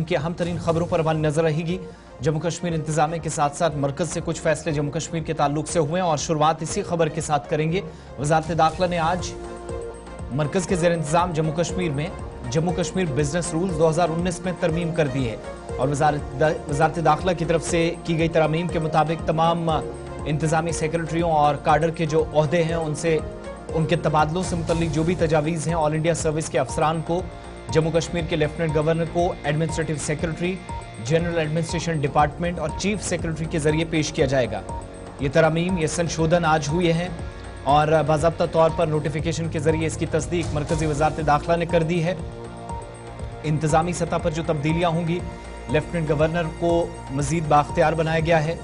की अहम तरीन खबरों पर हमारी नजर रहेगी। जम्मू कश्मीर इंतजामिया के साथ साथ मरकज से कुछ फैसले जम्मू कश्मीर के ताल्लुक से हुए हैं और शुरुआत इसी खबर के साथ करेंगे। वजारत दाखिला ने आज मरकज के ज़ेर इंतजाम जम्मू कश्मीर में जम्मू कश्मीर बिजनेस रूल्स 2019 में तरमीम कर दी है और वजारत दाखिला की तरफ से की गई तरमीम के मुताबिक तमाम इंतजामी सेक्रेटरियों और काडर के जो ओहदे हैं उनके तबादलों से मुतल्लिक जो भी तजावीज़ हैं ऑल इंडिया सर्विस के अफसरान को जम्मू कश्मीर के लेफ्टिनेंट गवर्नर को administrative secretary, general administration department और चीफ सेक्रेटरी के जरिए पेश किया जाएगा। ये तरमीम, ये संशोधन आज हुए हैं और बाज़ाब्ता तौर पर नोटिफिकेशन के जरिए इसकी तस्दीक मरकजी वजारत दाखिला ने कर दी है। इंतजामी सतह पर जो तब्दीलियां होंगी, लेफ्टिनेंट गवर्नर को मजीद बाख्तियार बनाया गया है।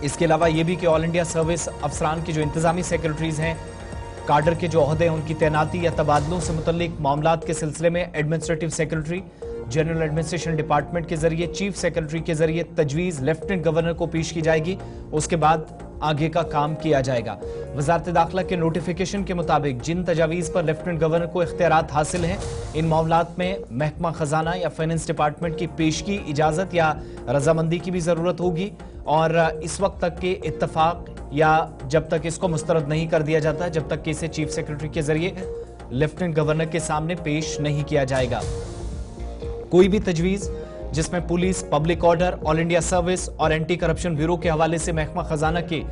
इसके अलावा ये भी कि ऑल इंडिया सर्विस अफसरान के जो इंतजामी सेक्रेटरीज हैं, काडर के जो ओहदे हैं उनकी तैनाती या तबादलों से मुतल्लिक मामलात के सिलसिले में administrative secretary, general administration department के जरिए, चीफ सेक्रेटरी के जरिए तजवीज़ लेफ्टिनेंट गवर्नर को पेश की जाएगी। उसके बाद आगे का काम किया जाएगा। वजारत दाखिला के नोटिफिकेशन के मुताबिक जिन तजावीज़ पर लेफ्टिनेंट गवर्नर को इख्तियारात हासिल हैं, इन मामलात में महकमा खजाना या फाइनेंस डिपार्टमेंट की पेशगी, इजाज़त या रजामंदी की भी ज़रूरत होगी और इस वक्त तक के इत्तफाक या जब तक इसको मुस्तरद नहीं कर दिया जाता, जब तक कि इसे चीफ सेक्रेटरी के जरिए लेफ्टिनेंट गवर्नर के सामने पेश नहीं किया जाएगा। कोई भी तजवीज़ जिसमें police, public order, all India service और एंटी करप्शन ब्यूरो के हवाले से महकमा खजाना के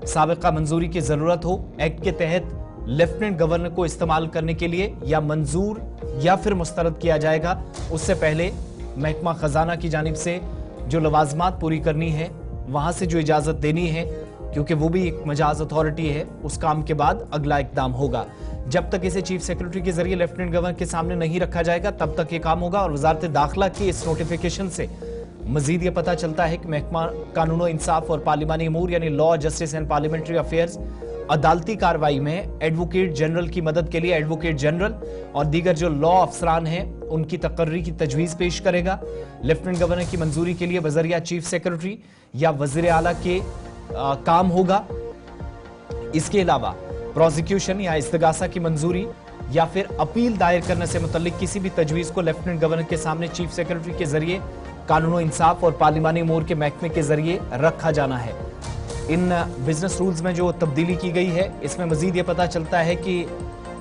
साबिका मंजूरी की जरूरत हो, एक्ट के तहत लेफ्टिनेंट गवर्नर को इस्तेमाल करने के लिए या मंजूर या फिर मुस्तरद किया जाएगा। उससे पहले महकमा खजाना की जानिब से जो लवाजमात पूरी करनी है, वहां से जो इजाजत देनी है, क्योंकि वो भी एक मजाज अथॉरिटी है, उस काम के बाद अगला इकदाम होगा। जब तक इसे चीफ सेक्रेटरी के जरिए लेफ्टिनेंट गवर्नर के सामने नहीं रखा जाएगा, तब तक ये काम होगा। और वजारत दाखिला की इस नोटिफिकेशन से मजीद ये पता चलता है कि महकमा कानून इंसाफ और पार्लिमानी अमूर यानी law, justice and parliamentary affairs अदालती कार्रवाई में एडवोकेट जनरल की मदद के लिए एडवोकेट जनरल और दीगर जो लॉ अफसरान हैं उनकी तकर्री की तजवीज़ पेश करेगा। लेफ्टिनेंट गवर्नर की मंजूरी के लिए वज़ीर या चीफ सेक्रेटरी या वज़ीर आला के काम होगा। इसके अलावा प्रोसिक्यूशन या इस्तिगासा की मंजूरी या फिर अपील दायर करने से मुतल्लिक किसी भी तजवीज़ को लेफ्टिनेंट गवर्नर के सामने चीफ सेक्रेटरी के जरिए कानून इंसाफ और पार्लिमानी अमूर के महकमे के जरिए रखा जाना है। इन बिजनेस रूल्स में जो तब्दीली की गई है, इसमें मजीद ये पता चलता है कि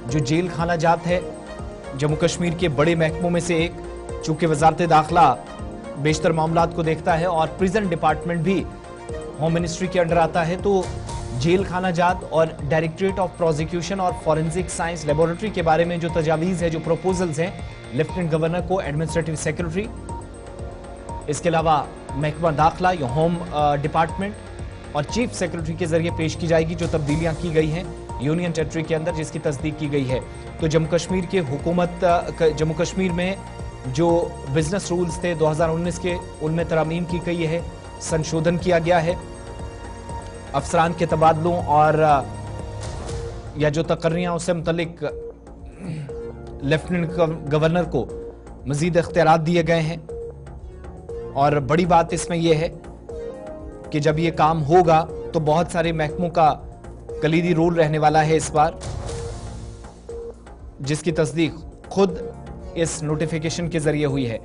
जो जेल खाना जात है जम्मू कश्मीर के बड़े महकमों में से एक, चूंकि वजारत दाखिला बेशतर मामलात को देखता है और प्रिजन डिपार्टमेंट भी होम मिनिस्ट्री के अंडर आता है, तो जेल खाना जात और डायरेक्टरेट ऑफ प्रोसिक्यूशन और फॉरेंसिक साइंस लेबोरेटरी के बारे में जो तजावीज़ है, जो प्रपोजल्स हैं, लेफ्टिनेंट गवर्नर को एडमिनिस्ट्रेटिव सेक्रेटरी, इसके अलावा महकमा दाखिला या होम डिपार्टमेंट और चीफ सेक्रेटरी के जरिए पेश की जाएगी। जो तब्दीलियां की गई हैं यूनियन टेरिटरी के अंदर, जिसकी तस्दीक की गई है, तो जम्मू कश्मीर के जम्मू कश्मीर में जो बिजनेस रूल्स थे 2019 के, उनमें तरमीम की गई है, संशोधन किया गया है। अफसरान के तबादलों और या जो तकर्रियां उससे मुतल्लिक लेफ्टिनेंट गवर्नर को मजीद इख्तियारात दिए गए हैं। और बड़ी बात इसमें यह है कि जब ये काम होगा तो बहुत सारे महकमों का कलीदी रोल रहने वाला है इस बार, जिसकी तस्दीक खुद इस नोटिफिकेशन के जरिए हुई है।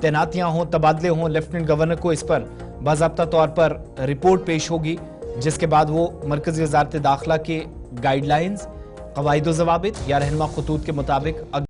तैनातियां हों, तबादले हों, लेफ्टिनेंट गवर्नर को इस पर बाज़ाब्ता तौर पर रिपोर्ट पेश होगी, जिसके बाद वो मरकज़ी वज़ारत दाखिला के गाइडलाइंस, क़वाइद व ज़वाबित या रहनुमा ख़ुतूत के मुताबिक